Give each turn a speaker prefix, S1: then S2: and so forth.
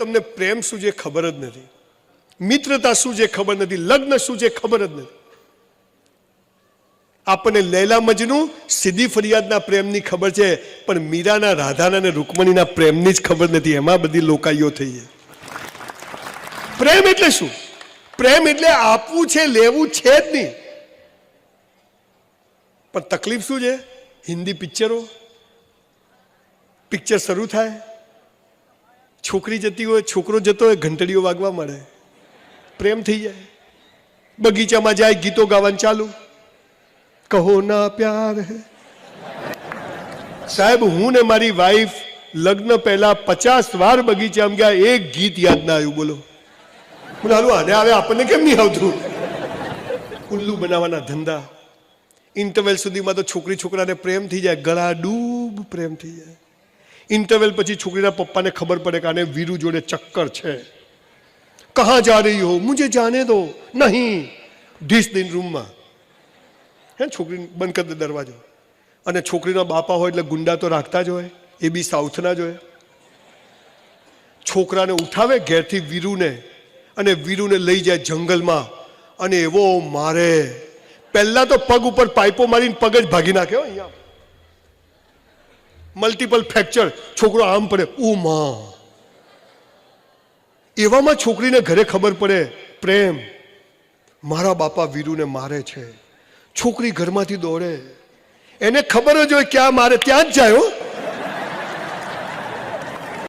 S1: તમને પ્રેમ શું છે ખબર જ નથી, મિત્રતા શું છે ખબર નથી, લગ્ન શું છે ખબર જ નથી. આપણને લૈલા મજનુ સીધી ફરિયાદના પ્રેમની ખબર છે, પણ મીરાના, રાધાના અને રૂકમણીના પ્રેમની જ ખબર નથી. એમાં બધી લોકાઈઓ થઈ છે. પ્રેમ એટલે શું? પ્રેમ એટલે આપવું છે, લેવું છે જ નહીં. પણ તકલીફ શું છે? હિન્દી પિક્ચર શરૂ થાય, છોકરી જતી હોય, છોકરો જતો હોય, ઘંટડીઓ વાગવા મળે, પ્રેમ થઈ જાય. બગીચામાં જાય, ગીતો ગાવાનું ચાલુ, કહો ના પ્યાર હે. સાહેબ, હું ને મારી વાઈફ લગ્ન પહેલા 50 વાર બગીચામાં ગયા, એક ગીત યાદ ના આવ્યું. બોલો, બોલો હાલું આને આવે, આપણને કેમ નહીં આવતું? ઉલ્લુ બનાવવાના ધંધા. ઇન્ટરવેલ સુધીમાં તો છોકરી છોકરાને પ્રેમ થઈ જાય, ગળા ડૂબ પ્રેમ થઈ જાય. ઇન્ટરવેલ પછી છોકરીના પપ્પાને ખબર પડે કે આને વીરુ જોડે ચક્કર છે. કહા જા રહી હો, મુझे જાને દો. નહીં, ઢીસ દઈને રૂમમાં. હે, છોકરી બંધ કરી દે દરવાજો. અને છોકરીના બાપા હોય એટલે ગુંડા તો રાખતા જ હોય, એ બી સાઉથના જ હોય. છોકરાને ઉઠાવે ઘેરથી વીરુને, અને વીરુને લઈ જાય જંગલમાં, અને એવો મારે. પહેલા તો પગ ઉપર પાઇપો મારીને પગ જ ભાગી નાખ્યો. અહીંયા મલ્ટિપલ ફ્રેક્ચર, છોકરો આમ પડે, ઓ માં. એવામાં છોકરીને ઘરે ખબર પડે, પ્રેમ, મારા બાપા વીરુને મારે છે. છોકરી ઘરમાંથી દોડે, એને ખબર જ હોય ક્યાં મારે, ત્યાં જ જાય.